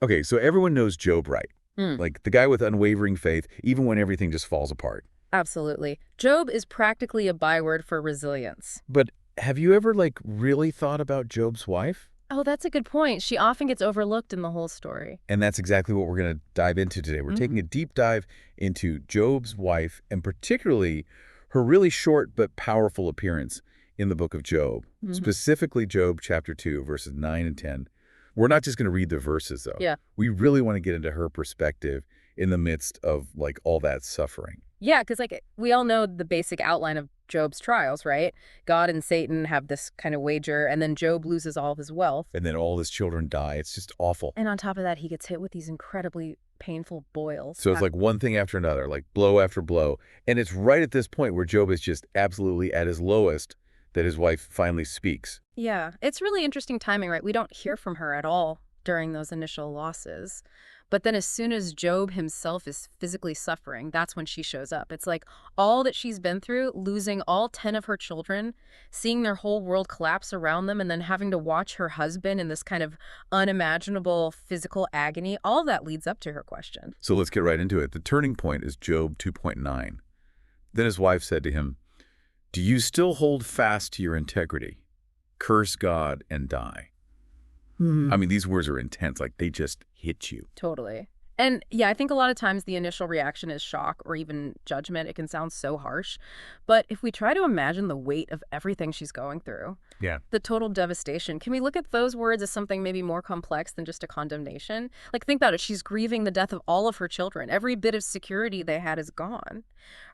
Okay, so everyone knows Job, right? Mm, Like the guy with unwavering faith, even when everything just falls apart. absolutely. Job is practically a byword for resilience. But have you ever, like, really thought about Job's wife? Oh, that's a good point. She often gets overlooked in the whole story. And that's exactly what we're going to dive into today. We're taking a deep dive into Job's wife, and particularly her really short but powerful appearance in the book of Job, Mm-hmm. specifically Job chapter 2, verses 9 and 10. We're not just going to read the verses, though. Yeah. We really want to get into her perspective in the midst of, like, all that suffering. Yeah, because like we all know the basic outline of Job's trials, right? God and Satan have this kind of wager, and then Job loses all of his wealth. And then all his children die. It's just awful. And on top of that, he gets hit with these incredibly painful boils. So it's like one thing after another, like blow after blow. And it's right at this point where Job is just absolutely at his lowest that his wife finally speaks. Yeah, it's really interesting timing, right? We don't hear from her at all during those initial losses. But then as soon as Job himself is physically suffering, that's when she shows up. It's like all that she's been through, losing all 10 of her children, seeing their whole world collapse around them, and then having to watch her husband in this kind of unimaginable physical agony. All that leads up to her question. So let's get right into it. The turning point is Job 2.9. Then his wife said to him, "Do you still hold fast to your integrity? Curse God and die." Hmm. I mean, these words are intense, like they just hit you. Totally. And yeah, I think a lot of times the initial reaction is shock or even judgment. It can sound so harsh. But if we try to imagine the weight of everything she's going through, Yeah. the total devastation, can we look at those words as something maybe more complex than just a condemnation? Like, think about it. She's grieving the death of all of her children. Every bit of security they had is gone.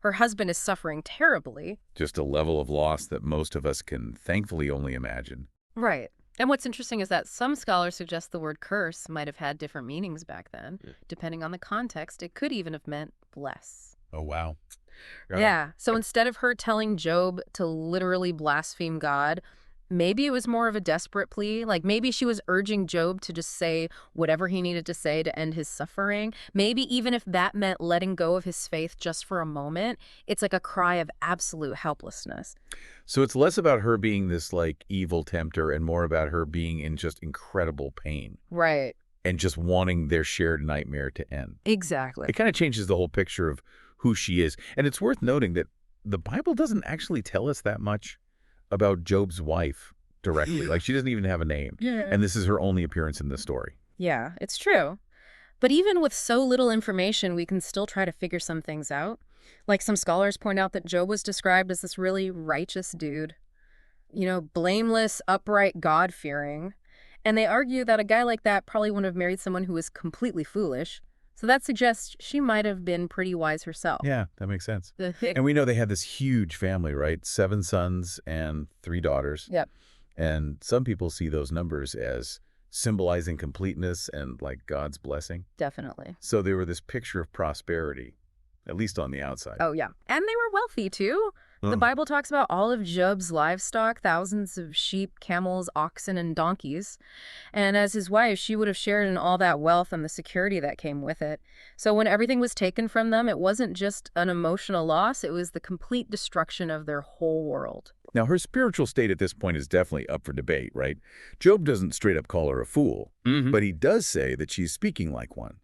Her husband is suffering terribly. Just a level of loss that most of us can thankfully only imagine. Right. And what's interesting is that some scholars suggest the word curse might have had different meanings back then. Depending on the context, it could even have meant bless. Oh, wow. Yeah. So instead of her telling Job to literally blaspheme God, maybe it was more of a desperate plea. Like maybe she was urging Job to just say whatever he needed to say to end his suffering. Maybe even if that meant letting go of his faith just for a moment, it's like a cry of absolute helplessness. So it's less about her being this like evil tempter and more about her being in just incredible pain Right. and just wanting their shared nightmare to end. Exactly. It kind of changes the whole picture of who she is. And it's worth noting that the Bible doesn't actually tell us that much about Job's wife directly. Like she doesn't even have a name. Yeah. And this is her only appearance in the story. Yeah, it's true. But even with so little information, we can still try to figure some things out. Like some scholars point out that Job was described as this really righteous dude, blameless, upright, God-fearing. And they argue that a guy like that probably wouldn't have married someone who was completely foolish. So that suggests she might have been pretty wise herself. Yeah, that makes sense. And we know they had this huge family, right? 7 sons and 3 daughters. Yep, And some people see those numbers as symbolizing completeness and like God's blessing. definitely. So they were this picture of prosperity, at least on the outside. Oh, yeah. And they were wealthy, too. The Oh. Bible talks about all of Job's livestock, thousands of sheep, camels, oxen, and donkeys. And as his wife, she would have shared in all that wealth and the security that came with it. So when everything was taken from them, it wasn't just an emotional loss, it was the complete destruction of their whole world. Now, her spiritual state at this point is definitely up for debate, right? Job doesn't straight up call her a fool, but he does say that she's speaking like one.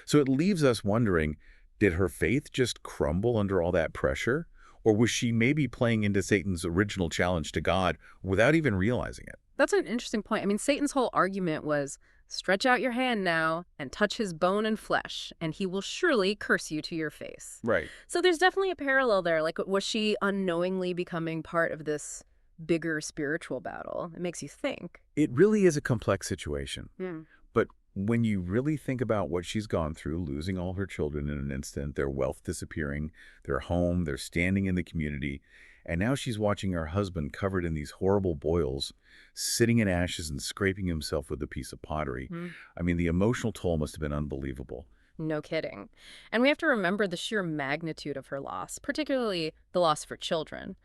So it leaves us wondering, did her faith just crumble under all that pressure? Or was she maybe playing into Satan's original challenge to God without even realizing it? That's an interesting point. I mean, Satan's whole argument was, stretch out your hand now and touch his bone and flesh, and he will surely curse you to your face. Right. So there's definitely a parallel there. Like, was she unknowingly becoming part of this bigger spiritual battle? It makes you think. It really is a complex situation. Hmm. But when you really think about what she's gone through, losing all her children in an instant, their wealth disappearing, their home, their standing in the community, and now she's watching her husband covered in these horrible boils, sitting in ashes and scraping himself with a piece of pottery. Hmm. I mean, the emotional toll must have been unbelievable. No kidding. And we have to remember the sheer magnitude of her loss, particularly the loss for children.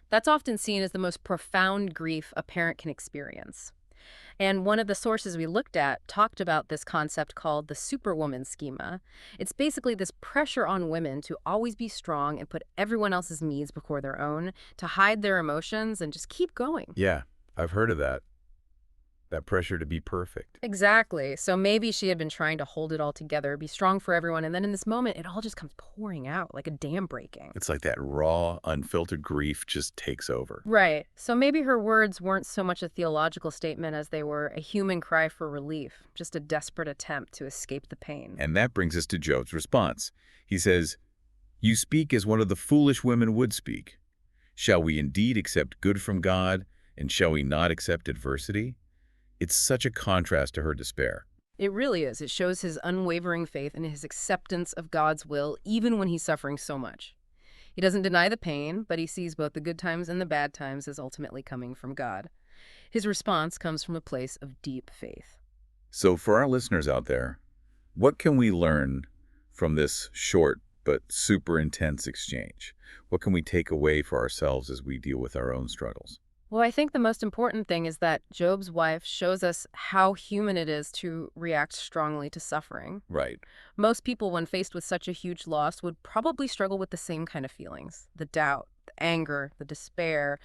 That's often seen as the most profound grief a parent can experience. And one of the sources we looked at talked about this concept called the superwoman schema. It's basically this pressure on women to always be strong and put everyone else's needs before their own, to hide their emotions and just keep going. Yeah, I've heard of that. that pressure to be perfect. Exactly. So maybe she had been trying to hold it all together, be strong for everyone, and then in this moment, it all just comes pouring out like a dam breaking. It's like that raw, unfiltered grief just takes over. Right. So maybe her words weren't so much a theological statement as they were a human cry for relief, just a desperate attempt to escape the pain. And that brings us to Job's response. He says, "You speak as one of the foolish women would speak. Shall we indeed accept good from God, and shall we not accept adversity?" It's such a contrast to her despair. It really is. It shows his unwavering faith and his acceptance of God's will, even when he's suffering so much. He doesn't deny the pain, but he sees both the good times and the bad times as ultimately coming from God. His response comes from a place of deep faith. So for our listeners out there, what can we learn from this short but super intense exchange? What can we take away for ourselves as we deal with our own struggles? Well, I think the most important thing is that Job's wife shows us how human it is to react strongly to suffering. Right. Most people, when faced with such a huge loss, would probably struggle with the same kind of feelings: the doubt, the anger, the despair.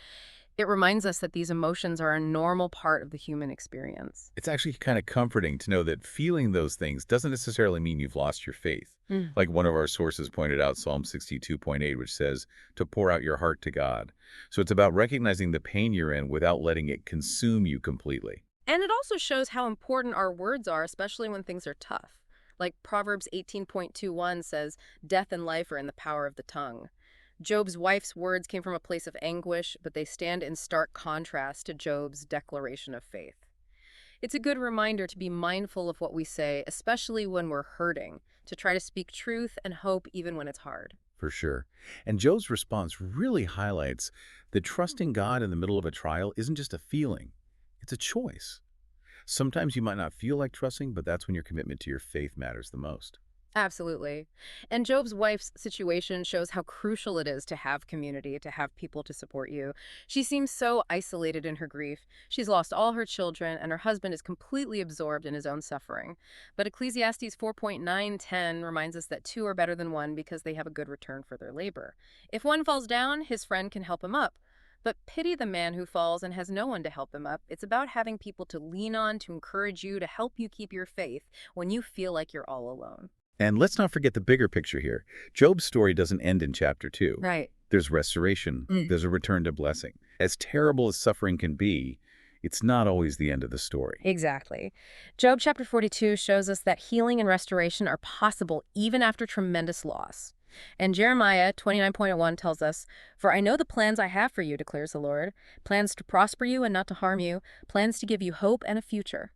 It reminds us that these emotions are a normal part of the human experience. It's actually kind of comforting to know that feeling those things doesn't necessarily mean you've lost your faith. Mm. Like one of our sources pointed out, Psalm 62:8, which says to pour out your heart to God. So it's about recognizing the pain you're in without letting it consume you completely. And it also shows how important our words are, especially when things are tough. Like Proverbs 18.21 says, "Death and life are in the power of the tongue." Job's wife's words came from a place of anguish, but they stand in stark contrast to Job's declaration of faith. It's a good reminder to be mindful of what we say, especially when we're hurting, to try to speak truth and hope even when it's hard. For sure. And Job's response really highlights that trusting God in the middle of a trial isn't just a feeling, it's a choice. Sometimes you might not feel like trusting, but that's when your commitment to your faith matters the most. Absolutely. And Job's wife's situation shows how crucial it is to have community, to have people to support you. She seems so isolated in her grief. She's lost all her children, and her husband is completely absorbed in his own suffering. But Ecclesiastes 4.9-10 reminds us that two are better than one because they have a good return for their labor. If one falls down, his friend can help him up. But pity the man who falls and has no one to help him up. It's about having people to lean on, to encourage you, to help you keep your faith when you feel like you're all alone. And let's not forget the bigger picture here. Job's story doesn't end in chapter 2. Right. There's restoration. There's a return to blessing. As terrible as suffering can be, it's not always the end of the story. Exactly. Job chapter 42 shows us that healing and restoration are possible even after tremendous loss. And Jeremiah 29.1 tells us, "For I know the plans I have for you, declares the Lord, plans to prosper you and not to harm you, plans to give you hope and a future."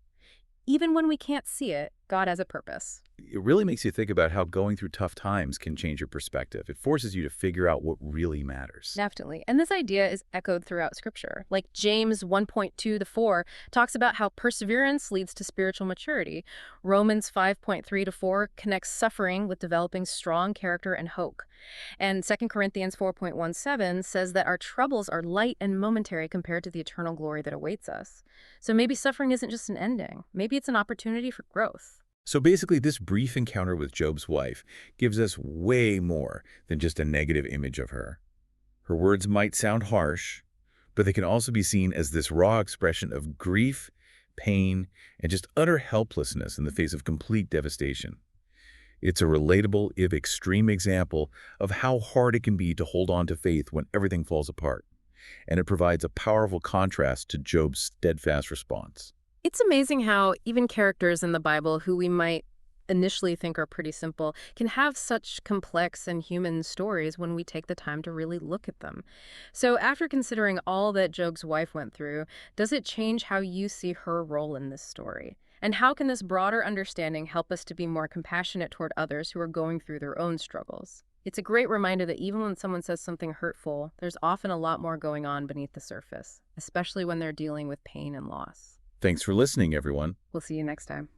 Even when we can't see it, God has a purpose. It really makes you think about how going through tough times can change your perspective. It forces you to figure out what really matters. Definitely. And this idea is echoed throughout Scripture. Like James 1.2-4 talks about how perseverance leads to spiritual maturity. Romans 5.3-4 connects suffering with developing strong character and hope. And 2 Corinthians 4.17 says that our troubles are light and momentary compared to the eternal glory that awaits us. So maybe suffering isn't just an ending. Maybe it's an opportunity for growth. So basically, this brief encounter with Job's wife gives us way more than just a negative image of her. Her words might sound harsh, but they can also be seen as this raw expression of grief, pain, and just utter helplessness in the face of complete devastation. It's a relatable, if extreme, example of how hard it can be to hold on to faith when everything falls apart. And it provides a powerful contrast to Job's steadfast response. It's amazing how even characters in the Bible who we might initially think are pretty simple can have such complex and human stories when we take the time to really look at them. So after considering all that Job's wife went through, does it change how you see her role in this story? And how can this broader understanding help us to be more compassionate toward others who are going through their own struggles? It's a great reminder that even when someone says something hurtful, there's often a lot more going on beneath the surface, especially when they're dealing with pain and loss. Thanks for listening, everyone. We'll see you next time.